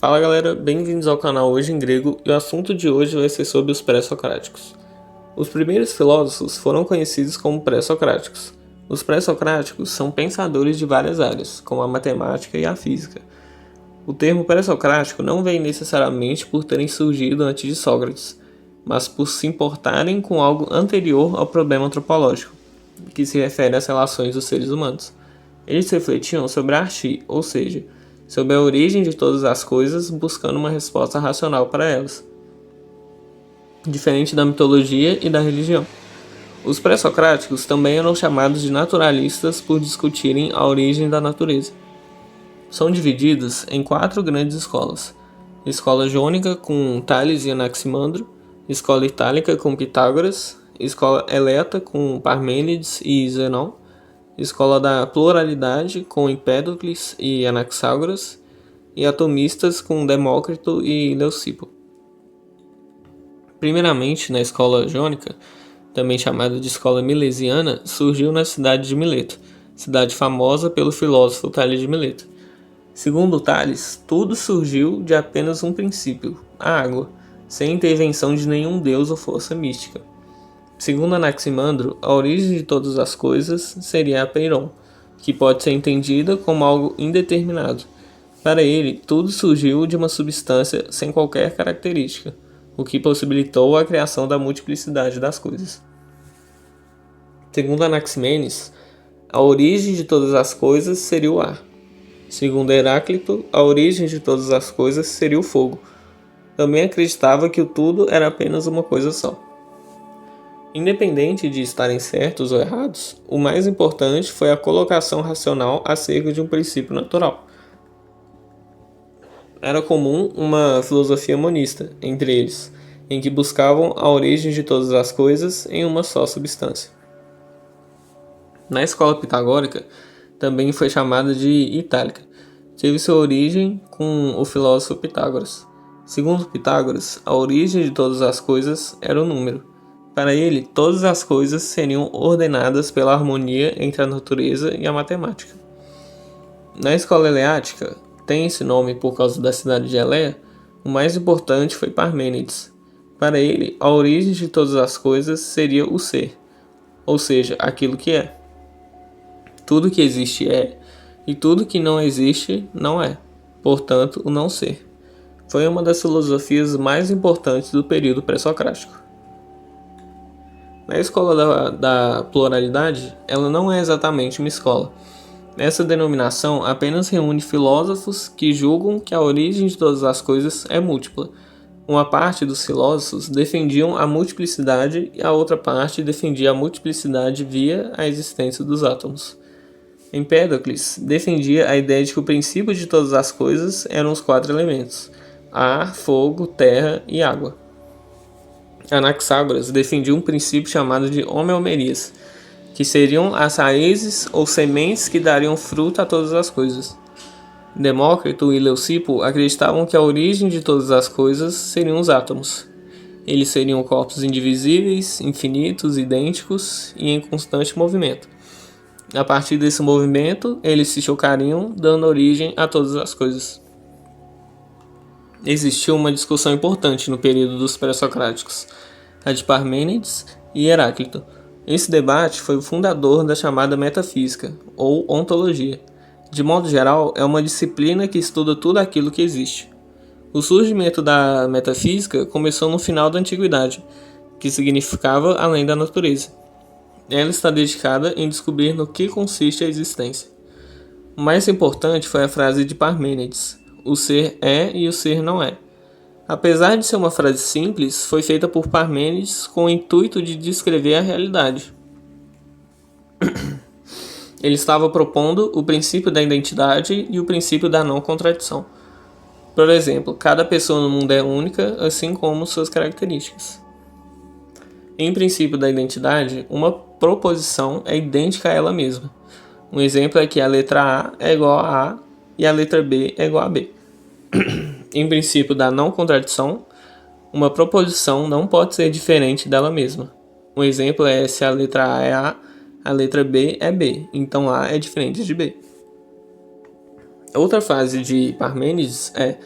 Fala galera, bem-vindos ao canal Hoje em Grego e o assunto de hoje vai ser sobre os pré-socráticos. Os primeiros filósofos foram conhecidos como pré-socráticos. Os pré-socráticos são pensadores de várias áreas, como a matemática e a física. O termo pré-socrático não vem necessariamente por terem surgido antes de Sócrates, mas por se importarem com algo anterior ao problema antropológico, que se refere às relações dos seres humanos. Eles refletiam sobre a arte, ou seja, sobre a origem de todas as coisas, buscando uma resposta racional para elas, diferente da mitologia e da religião. Os pré-socráticos também eram chamados de naturalistas por discutirem a origem da natureza. São divididos em 4 grandes escolas: escola jônica com Tales e Anaximandro, escola itálica com Pitágoras, escola heleta com Parmênides e Zenão, escola da pluralidade com Empédocles e Anaxágoras, e atomistas com Demócrito e Leucipo. Primeiramente, na escola jônica, também chamada de escola milesiana, surgiu na cidade de Mileto, cidade famosa pelo filósofo Tales de Mileto. Segundo Tales, tudo surgiu de apenas um princípio, a água, sem intervenção de nenhum deus ou força mística. Segundo Anaximandro, a origem de todas as coisas seria a Peiron, que pode ser entendida como algo indeterminado. Para ele, tudo surgiu de uma substância sem qualquer característica, o que possibilitou a criação da multiplicidade das coisas. Segundo Anaximenes, a origem de todas as coisas seria o ar. Segundo Heráclito, a origem de todas as coisas seria o fogo. Também acreditava que o tudo era apenas uma coisa só. Independente de estarem certos ou errados, o mais importante foi a colocação racional acerca de um princípio natural. Era comum uma filosofia monista entre eles, em que buscavam a origem de todas as coisas em uma só substância. Na escola pitagórica, também foi chamada de Itálica, teve sua origem com o filósofo Pitágoras. Segundo Pitágoras, a origem de todas as coisas era o número. Para ele, todas as coisas seriam ordenadas pela harmonia entre a natureza e a matemática. Na escola eleática, tem esse nome por causa da cidade de Eleia, o mais importante foi Parmênides. Para ele, a origem de todas as coisas seria o ser, ou seja, aquilo que é. Tudo que existe é, e tudo que não existe não é, portanto, o não ser. Foi uma das filosofias mais importantes do período pré-socrático. Na escola da pluralidade, ela não é exatamente uma escola. Essa denominação apenas reúne filósofos que julgam que a origem de todas as coisas é múltipla. Uma parte dos filósofos defendiam a multiplicidade e a outra parte defendia a multiplicidade via a existência dos átomos. Empédocles defendia a ideia de que o princípio de todas as coisas eram os 4 elementos: ar, fogo, terra e água. Anaxágoras defendia um princípio chamado de homeomerias, que seriam as raízes ou sementes que dariam fruto a todas as coisas. Demócrito e Leucipo acreditavam que a origem de todas as coisas seriam os átomos. Eles seriam corpos indivisíveis, infinitos, idênticos e em constante movimento. A partir desse movimento, eles se chocariam, dando origem a todas as coisas. Existiu uma discussão importante no período dos pré-socráticos, a de Parmênides e Heráclito. Esse debate foi o fundador da chamada metafísica, ou ontologia. De modo geral, é uma disciplina que estuda tudo aquilo que existe. O surgimento da metafísica começou no final da antiguidade, que significava além da natureza. Ela está dedicada em descobrir no que consiste a existência. O mais importante foi a frase de Parmênides: o ser é e o ser não é. Apesar de ser uma frase simples, foi feita por Parmênides com o intuito de descrever a realidade. Ele estava propondo o princípio da identidade e o princípio da não contradição. Por exemplo, cada pessoa no mundo é única, assim como suas características. Em princípio da identidade, uma proposição é idêntica a ela mesma. Um exemplo é que a letra A é igual a A e a letra B é igual a B. Em princípio da não contradição, uma proposição não pode ser diferente dela mesma. Um exemplo é se a letra A é a letra B é B, então A é diferente de B. Outra frase de Parmênides é: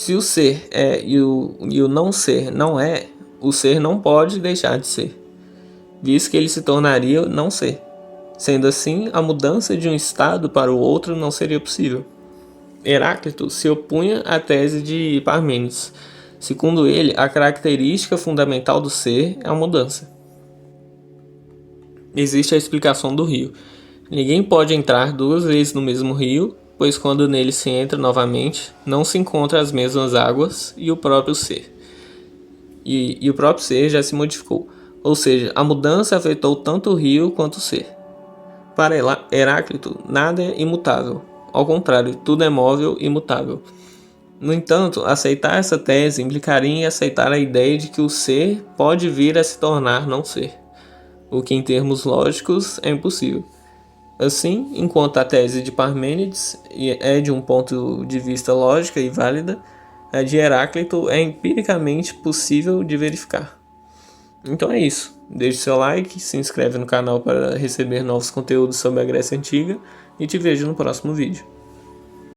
Se o ser é e o não ser não é, o ser não pode deixar de ser, visto que ele se tornaria não ser. Sendo assim, a mudança de um estado para o outro não seria possível. Heráclito se opunha à tese de Parmênides. Segundo ele, a característica fundamental do ser é a mudança. Existe a explicação do rio. Ninguém pode entrar duas vezes no mesmo rio, pois quando nele se entra novamente, não se encontra as mesmas águas e o próprio ser. E o próprio ser já se modificou. Ou seja, a mudança afetou tanto o rio quanto o ser. Para Heráclito, nada é imutável. Ao contrário, tudo é móvel e mutável. No entanto, aceitar essa tese implicaria em aceitar a ideia de que o ser pode vir a se tornar não ser, o que em termos lógicos é impossível. Assim, enquanto a tese de Parmênides é de um ponto de vista lógica e válida, a de Heráclito é empiricamente possível de verificar. Então é isso. Deixe seu like, se inscreve no canal para receber novos conteúdos sobre a Grécia Antiga e te vejo no próximo vídeo.